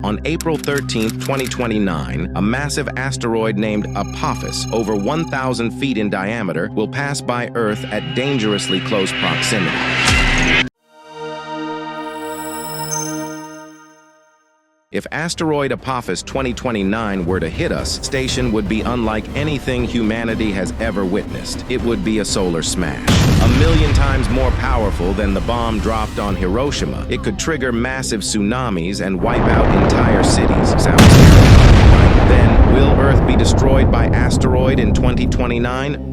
On April 13, 2029, a massive asteroid named Apophis, over 1,000 feet in diameter, will pass by Earth at dangerously close proximity. If asteroid Apophis 2029 were to hit us, station would be unlike anything humanity has ever witnessed. It would be a solar smash. 1,000,000 times more powerful than the bomb dropped on Hiroshima. It could trigger massive tsunamis and wipe out entire cities. Sounds terrifying. Then, will Earth be destroyed by asteroid in 2029?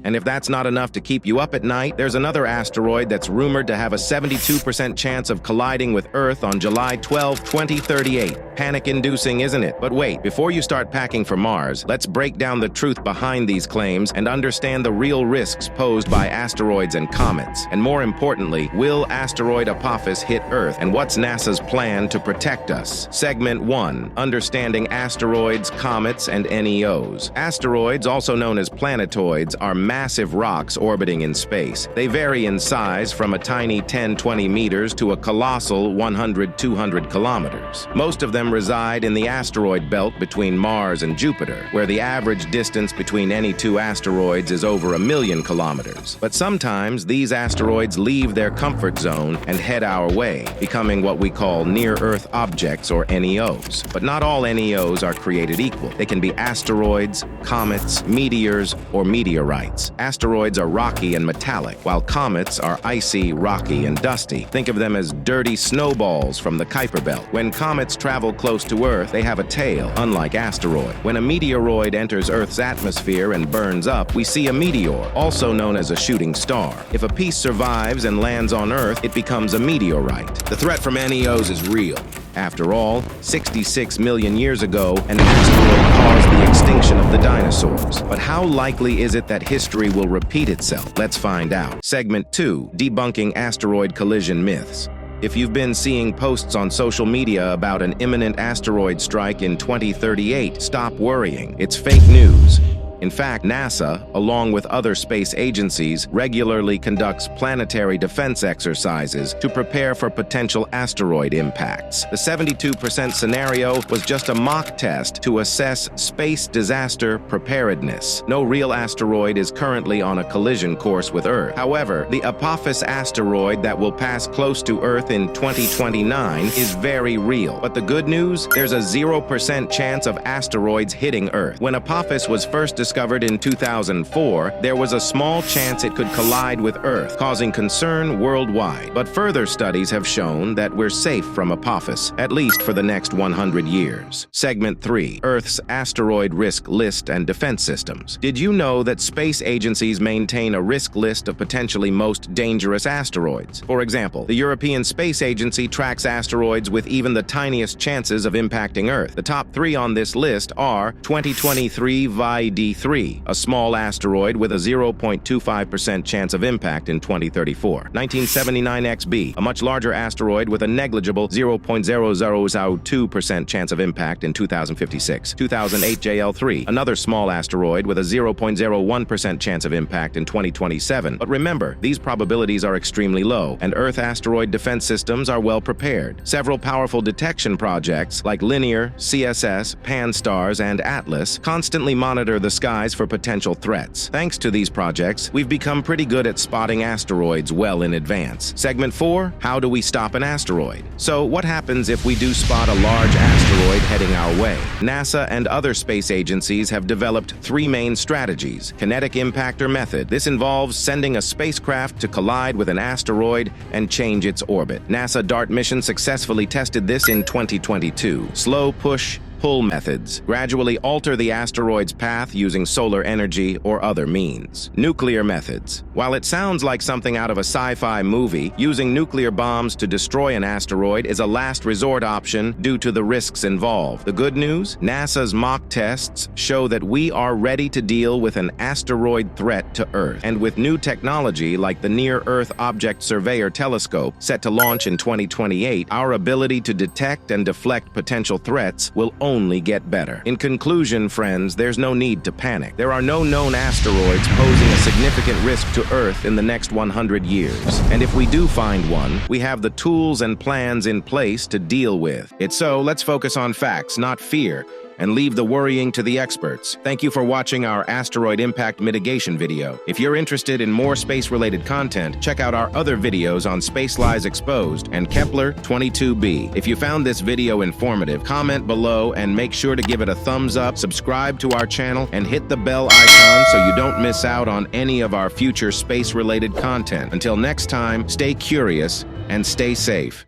And if that's not enough to keep you up at night, there's another asteroid that's rumored to have a 72% chance of colliding with Earth on July 12, 2038. Panic-inducing, isn't it? But wait, before you start packing for Mars, let's break down the truth behind these claims and understand the real risks posed by asteroids and comets. And more importantly, will asteroid Apophis hit Earth? And what's NASA's plan to protect us? Segment 1. Understanding asteroids, comets, and NEOs. Asteroids, also known as planetoids, are massive rocks orbiting in space. They vary in size from a tiny 10-20 meters to a colossal 100-200 kilometers. Most of them reside in the asteroid belt between Mars and Jupiter, where the average distance between any two asteroids is over 1,000,000 kilometers. But sometimes these asteroids leave their comfort zone and head our way, becoming what we call near-Earth objects, or NEOs. But not all NEOs are created equal. They can be asteroids, comets, meteors, or meteorites. Asteroids are rocky and metallic, while comets are icy, rocky, and dusty. Think of them as dirty snowballs from the Kuiper Belt. When comets travel close to Earth, they have a tail, unlike asteroid. When a meteoroid enters Earth's atmosphere and burns up, we see a meteor, also known as a shooting star. If a piece survives and lands on Earth, it becomes a meteorite. The threat from NEOs is real. After all, 66 million years ago, an asteroid caused the extinction of the dinosaurs. But how likely is it that history will repeat itself? Let's find out. Segment 2. Debunking asteroid collision myths. If you've been seeing posts on social media about an imminent asteroid strike in 2038, stop worrying. It's fake news. In fact, NASA, along with other space agencies, regularly conducts planetary defense exercises to prepare for potential asteroid impacts. The 72% scenario was just a mock test to assess space disaster preparedness. No real asteroid is currently on a collision course with Earth. However, the Apophis asteroid that will pass close to Earth in 2029 is very real. But the good news? There's a 0% chance of asteroids hitting Earth. When Apophis was first discovered in 2004, there was a small chance it could collide with Earth, causing concern worldwide. But further studies have shown that we're safe from Apophis, at least for the next 100 years. Segment 3. Earth's asteroid risk list and defense systems. Did you know that space agencies maintain a risk list of potentially most dangerous asteroids? For example, the European Space Agency tracks asteroids with even the tiniest chances of impacting Earth. The top 3 on this list are 2023 VI-D3, a small asteroid with a 0.25% chance of impact in 2034. 1979 XB, a much larger asteroid with a negligible 0.0002% chance of impact in 2056. 2008 JL3, another small asteroid with a 0.01% chance of impact in 2027. But remember, these probabilities are extremely low, and Earth asteroid defense systems are well prepared. Several powerful detection projects like Linear, CSS, Pan-STARRS, and Atlas constantly monitor the skies for potential threats. Thanks to these projects, we've become pretty good at spotting asteroids well in advance. Segment 4. How do we stop an asteroid? So, what happens if we do spot a large asteroid heading our way? NASA and other space agencies have developed 3 main strategies. Kinetic impactor method. This involves sending a spacecraft to collide with an asteroid and change its orbit. NASA DART mission successfully tested this in 2022. Slow push pull methods gradually alter the asteroid's path using solar energy or other means. Nuclear methods. While it sounds like something out of a sci-fi movie, using nuclear bombs to destroy an asteroid is a last resort option due to the risks involved. The good news? NASA's mock tests show that we are ready to deal with an asteroid threat to Earth. And with new technology like the Near-Earth Object Surveyor telescope set to launch in 2028, our ability to detect and deflect potential threats will only only get better. In conclusion, friends, there's no need to panic. There are no known asteroids posing a significant risk to Earth in the next 100 years. And if we do find one, we have the tools and plans in place to deal with it. So let's focus on facts, not fear, and leave the worrying to the experts. Thank you for watching our asteroid impact mitigation video. If you're interested in more space-related content, check out our other videos on Space Lies Exposed and Kepler 22b. If you found this video informative, comment below and make sure to give it a thumbs up, subscribe to our channel, and hit the bell icon so you don't miss out on any of our future space-related content. Until next time, stay curious and stay safe.